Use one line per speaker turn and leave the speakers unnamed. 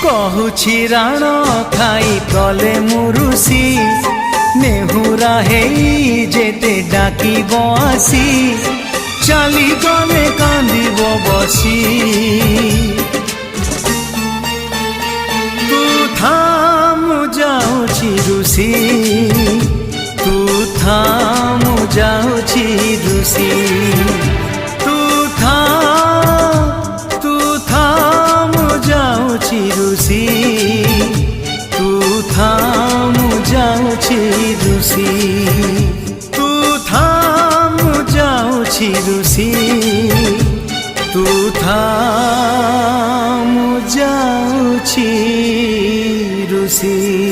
कहुछि राण खाई कले मुरुसी नेहुरा हेई जेते डाकिब आसी चाली गले कांदिब बसी तू था मु जाउछि रुसी तू था मु जाउछि रुसी तू था मु जाउछि रुसी तू था मु जाउछि रुसी तू था मु जाउछि रुसी तू था मु जाउछि रुसी।